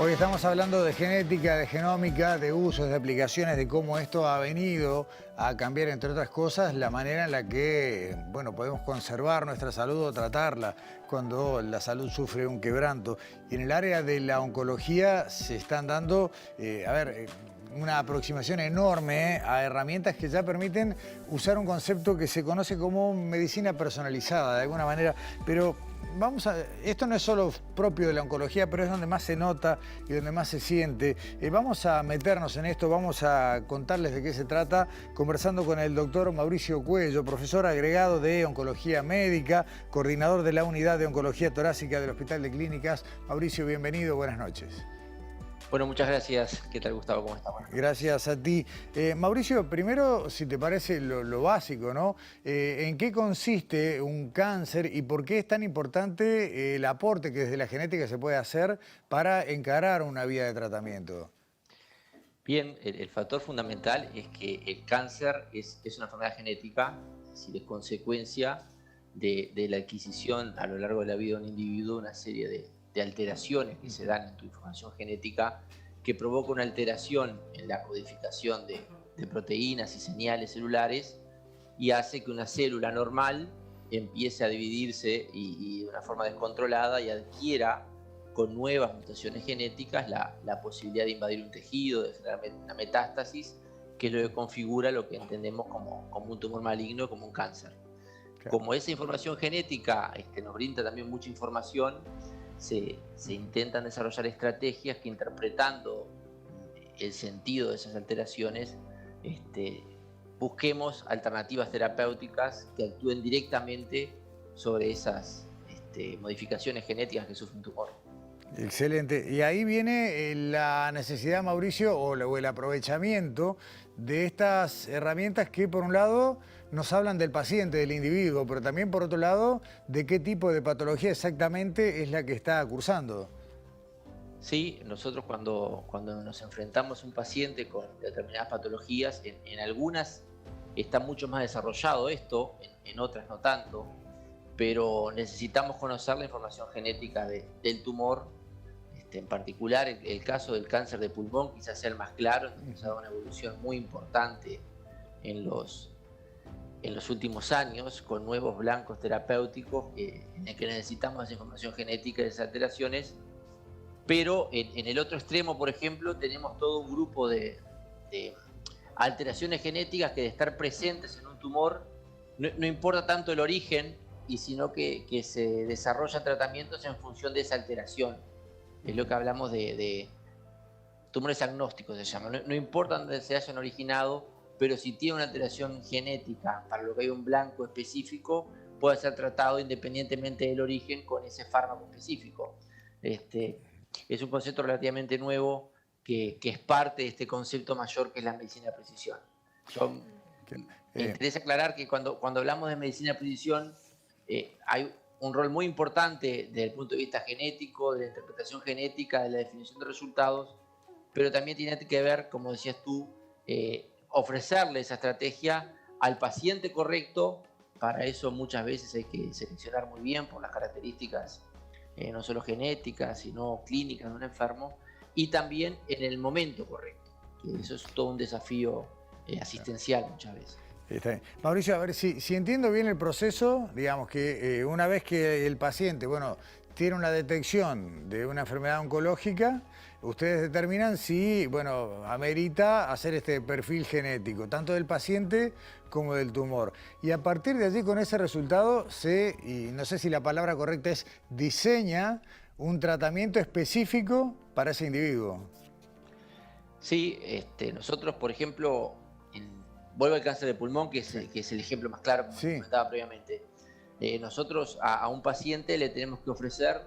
Hoy estamos hablando de genética, de genómica, de usos, de aplicaciones, de cómo esto ha venido a cambiar, entre otras cosas, la manera en la que, bueno, podemos conservar nuestra salud o tratarla cuando la salud sufre un quebranto. Y en el área de la oncología se están dando, una aproximación enorme a herramientas que ya permiten usar un concepto que se conoce como medicina personalizada, de alguna manera, pero esto no es solo propio de la oncología, pero es donde más se nota y donde más se siente. Vamos a meternos en esto, vamos a contarles de qué se trata, conversando con el doctor Mauricio Cuello, profesor agregado de Oncología Médica, coordinador de la Unidad de Oncología Torácica del Hospital de Clínicas. Mauricio, bienvenido, buenas noches. Bueno, muchas gracias. ¿Qué tal, Gustavo? ¿Cómo estás? Gracias a ti. Mauricio, primero, si te parece lo básico, ¿no? ¿En qué consiste un cáncer y por qué es tan importante el aporte que desde la genética se puede hacer para encarar una vía de tratamiento? Bien, el factor fundamental es que el cáncer es una enfermedad genética, es decir, es consecuencia de la adquisición a lo largo de la vida de un individuo de una serie de alteraciones que se dan en tu información genética que provoca una alteración en la codificación de proteínas y señales celulares y hace que una célula normal empiece a dividirse y de una forma descontrolada y adquiera con nuevas mutaciones genéticas la posibilidad de invadir un tejido, de generar una metástasis, que es lo que configura lo que entendemos como un tumor maligno, como un cáncer. Claro. Como esa información genética nos brinda también mucha información, se intentan desarrollar estrategias que, interpretando el sentido de esas alteraciones, busquemos alternativas terapéuticas que actúen directamente sobre esas modificaciones genéticas que sufre un tumor. Excelente. Y ahí viene la necesidad, Mauricio, o el aprovechamiento de estas herramientas que, por un lado, nos hablan del paciente, del individuo, pero también, por otro lado, de qué tipo de patología exactamente es la que está cursando. Sí, nosotros cuando nos enfrentamos a un paciente con determinadas patologías, en algunas está mucho más desarrollado esto, en otras no tanto, pero necesitamos conocer la información genética del tumor. En particular, el caso del cáncer de pulmón quizás sea el más claro, en donde se ha dado una evolución muy importante en los últimos años, con nuevos blancos terapéuticos en el que necesitamos esa información genética de esas alteraciones. Pero en el otro extremo, por ejemplo, tenemos todo un grupo de alteraciones genéticas que, de estar presentes en un tumor, no importa tanto el origen, sino que se desarrollan tratamientos en función de esa alteración. Es lo que hablamos de tumores agnósticos, se llama. No importa dónde se hayan originado, pero si tiene una alteración genética para lo que hay un blanco específico, puede ser tratado independientemente del origen con ese fármaco específico. Es un concepto relativamente nuevo que es parte de este concepto mayor que es la medicina de precisión. Me interesa aclarar que cuando hablamos de medicina de precisión, hay un rol muy importante desde el punto de vista genético, de la interpretación genética, de la definición de resultados, pero también tiene que ver, como decías tú, ofrecerle esa estrategia al paciente correcto. Para eso muchas veces hay que seleccionar muy bien por las características no solo genéticas, sino clínicas de un enfermo, y también en el momento correcto, que eso es todo un desafío asistencial muchas veces. Está bien. Mauricio, a ver, si entiendo bien el proceso, digamos que una vez que el paciente, bueno, tiene una detección de una enfermedad oncológica, ustedes determinan si, bueno, amerita hacer este perfil genético, tanto del paciente como del tumor. Y a partir de allí, con ese resultado, y no sé si la palabra correcta es, diseña un tratamiento específico para ese individuo. Sí, nosotros, por ejemplo, vuelvo al cáncer de pulmón, que es el ejemplo más claro, como Sí. comentaba previamente. Nosotros a un paciente le tenemos que ofrecer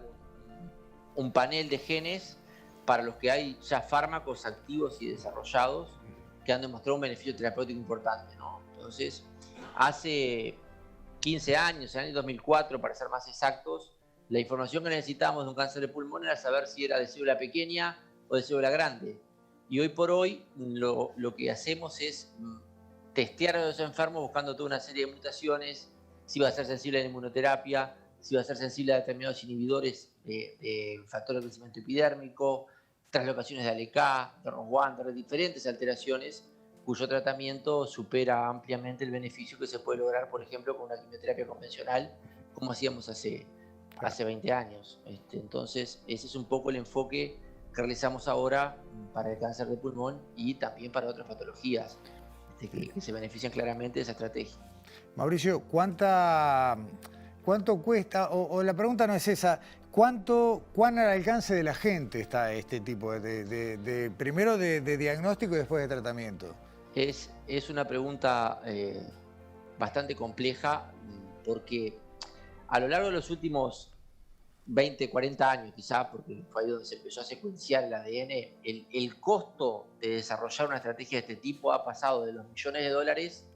un panel de genes para los que hay ya fármacos activos y desarrollados que han demostrado un beneficio terapéutico importante, ¿no? Entonces, hace 15 años, en el año 2004, para ser más exactos, la información que necesitábamos de un cáncer de pulmón era saber si era de célula pequeña o de célula grande. Y hoy por hoy lo que hacemos es testear a los enfermos buscando toda una serie de mutaciones, si va a ser sensible a la inmunoterapia, si va a ser sensible a determinados inhibidores del factor de crecimiento epidérmico, traslocaciones de ALK, de ROS1, de diferentes alteraciones cuyo tratamiento supera ampliamente el beneficio que se puede lograr, por ejemplo, con una quimioterapia convencional, como hacíamos hace 20 años. Entonces, ese es un poco el enfoque que realizamos ahora para el cáncer de pulmón y también para otras patologías que se benefician claramente de esa estrategia. Mauricio, ¿cuánto cuesta? O la pregunta no es esa, ¿cuán al alcance de la gente está este tipo primero de diagnóstico y después de tratamiento? Es una pregunta bastante compleja porque a lo largo de los últimos 20, 40 años quizá, porque fue ahí donde se empezó a secuenciar el ADN, el costo de desarrollar una estrategia de este tipo ha pasado de los millones de dólares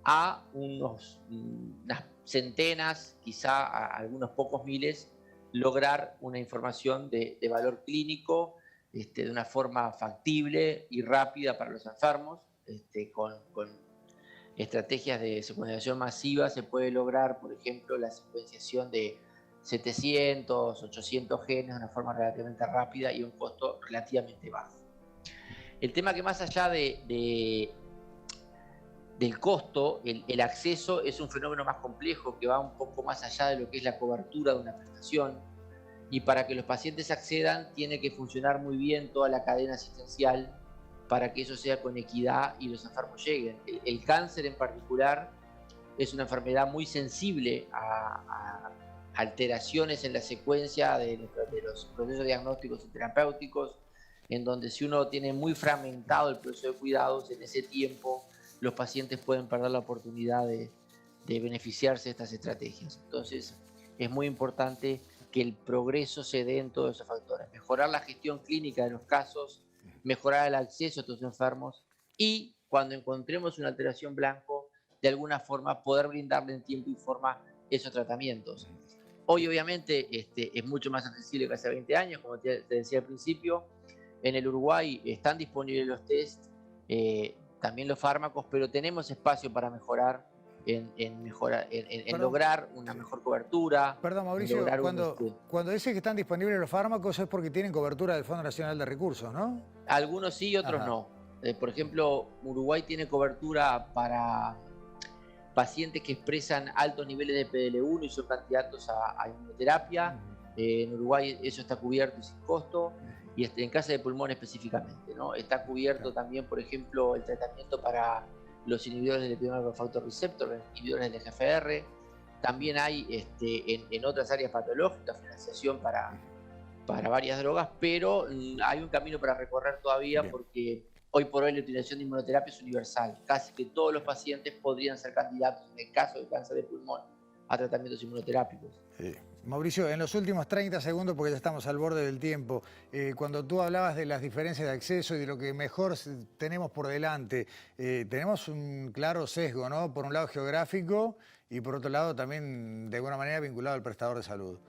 a unas centenas, quizá a algunos pocos miles, lograr una información de valor clínico de una forma factible y rápida para los enfermos. Con estrategias de secuenciación masiva se puede lograr, por ejemplo, la secuenciación de 700, 800 genes de una forma relativamente rápida y un costo relativamente bajo. El tema que más allá del costo, el acceso es un fenómeno más complejo que va un poco más allá de lo que es la cobertura de una prestación, y para que los pacientes accedan tiene que funcionar muy bien toda la cadena asistencial para que eso sea con equidad y los enfermos lleguen. El cáncer en particular es una enfermedad muy sensible a alteraciones en la secuencia de los procesos diagnósticos y terapéuticos, en donde si uno tiene muy fragmentado el proceso de cuidados, en ese tiempo los pacientes pueden perder la oportunidad de beneficiarse de estas estrategias. Entonces es muy importante que el progreso se dé en todos esos factores. Mejorar la gestión clínica de los casos, mejorar el acceso a estos enfermos y cuando encontremos una alteración blanco, de alguna forma poder brindarle en tiempo y forma esos tratamientos. Hoy obviamente es mucho más accesible que hace 20 años, como te decía al principio. En el Uruguay están disponibles los test, también los fármacos, pero tenemos espacio para mejorar en lograr una mejor cobertura. Perdón, Mauricio, cuando dice que están disponibles los fármacos es porque tienen cobertura del Fondo Nacional de Recursos, ¿no? Algunos sí, otros no. Por ejemplo, Uruguay tiene cobertura para pacientes que expresan altos niveles de PDL1 y son candidatos a inmunoterapia. En Uruguay eso está cubierto y sin costo. Y en cáncer de pulmón específicamente, ¿no? Está cubierto también, por ejemplo, el tratamiento para los inhibidores del epidemiológico factor receptor, los inhibidores del EGFR. También hay en otras áreas patológicas financiación para varias drogas, pero hay un camino para recorrer todavía porque hoy por hoy la utilización de inmunoterapia es universal. Casi que todos los pacientes podrían ser candidatos, en el caso del cáncer de pulmón, a tratamientos inmunoterápicos. Sí. Mauricio, en los últimos 30 segundos, porque ya estamos al borde del tiempo, cuando tú hablabas de las diferencias de acceso y de lo que mejor tenemos por delante, tenemos un claro sesgo, ¿no? Por un lado geográfico y por otro lado también de alguna manera vinculado al prestador de salud.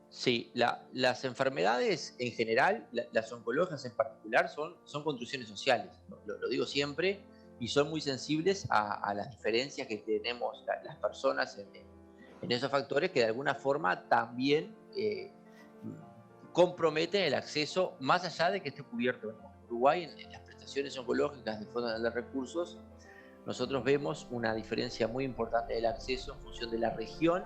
Sí, las enfermedades en general, las oncológicas en particular, son construcciones sociales, lo digo siempre, y son muy sensibles a las diferencias que tenemos las personas en esos factores que de alguna forma también comprometen el acceso, más allá de que esté cubierto. En Uruguay, en las prestaciones oncológicas del Fondo Nacional de Recursos, nosotros vemos una diferencia muy importante del acceso en función de la región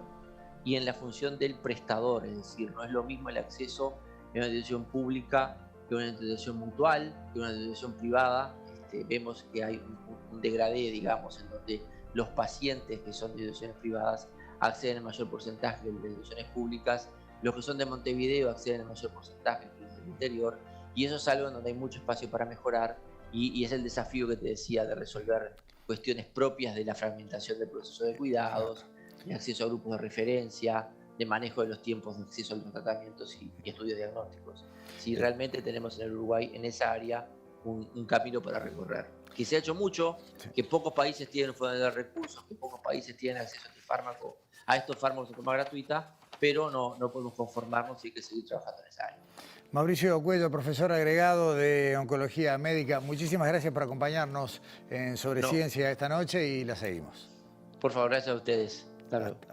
y en la función del prestador, es decir, no es lo mismo el acceso en una institución pública que una institución mutual, que una institución privada. Vemos que hay un degradé, digamos, en donde los pacientes que son de instituciones privadas acceden en mayor porcentaje que de instituciones públicas, los que son de Montevideo acceden en mayor porcentaje que los del interior, y eso es algo en donde hay mucho espacio para mejorar, y es el desafío que te decía de resolver cuestiones propias de la fragmentación del proceso de cuidados, de acceso a grupos de referencia, de manejo de los tiempos de acceso a los tratamientos y estudios diagnósticos. Si realmente tenemos en el Uruguay, en esa área, un camino para recorrer. Que se ha hecho mucho, que pocos países tienen un fondo de recursos, que pocos países tienen acceso a estos fármacos de forma gratuita, pero no podemos conformarnos y hay que seguir trabajando en esa área. Mauricio Cuello, profesor agregado de Oncología Médica, muchísimas gracias por acompañarnos en Sobre Ciencia esta noche y la seguimos. Por favor, gracias a ustedes.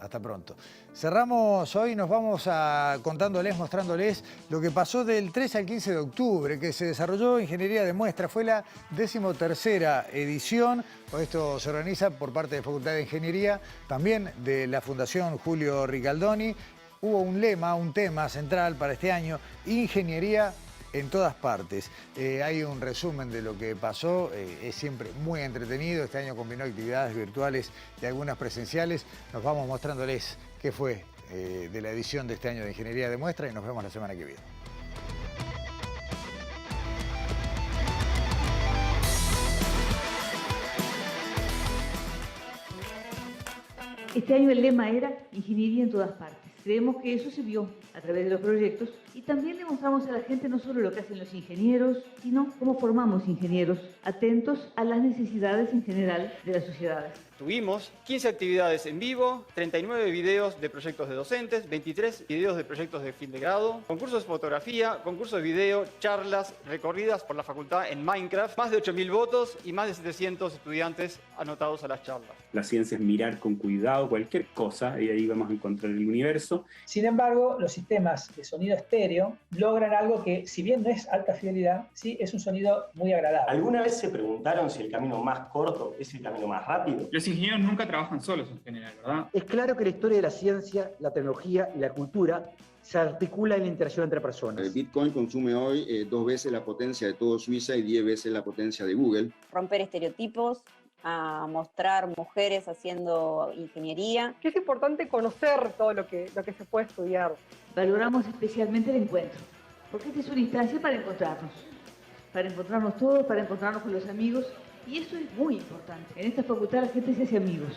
Hasta pronto. Cerramos hoy, nos vamos mostrándoles lo que pasó del 3 al 15 de octubre, que se desarrolló Ingeniería de Muestra. Fue la 13ª edición. Esto se organiza por parte de Facultad de Ingeniería, también de la Fundación Julio Ricaldoni. Hubo un lema, un tema central para este año: Ingeniería en todas partes. Hay un resumen de lo que pasó, es siempre muy entretenido. Este año combinó actividades virtuales y algunas presenciales. Nos vamos mostrándoles qué fue de la edición de este año de Ingeniería de Muestra y nos vemos la semana que viene. Este año el lema era Ingeniería en todas partes. Creemos que eso se vio a través de los proyectos y también le mostramos a la gente no solo lo que hacen los ingenieros, sino cómo formamos ingenieros atentos a las necesidades en general de las sociedades. Tuvimos 15 actividades en vivo, 39 videos de proyectos de docentes, 23 videos de proyectos de fin de grado, concursos de fotografía, concursos de video, charlas, recorridas por la facultad en Minecraft, más de 8.000 votos y más de 700 estudiantes anotados a las charlas. La ciencia es mirar con cuidado cualquier cosa y ahí vamos a encontrar el universo. Sin embargo, los sistemas de sonido estéreo logran algo que, si bien no es alta fidelidad, sí es un sonido muy agradable. ¿Alguna vez se preguntaron si el camino más corto es el camino más rápido? Los ingenieros nunca trabajan solos en general, ¿verdad? Es claro que la historia de la ciencia, la tecnología y la cultura se articula en la interacción entre personas. El Bitcoin consume hoy 2 veces la potencia de todo Suiza y 10 veces la potencia de Google. Romper estereotipos, a mostrar mujeres haciendo ingeniería. Que es importante conocer todo lo que se puede estudiar. Valoramos especialmente el encuentro, porque esta es una instancia para encontrarnos todos, para encontrarnos con los amigos, y eso es muy importante. En esta facultad la gente se hace amigos.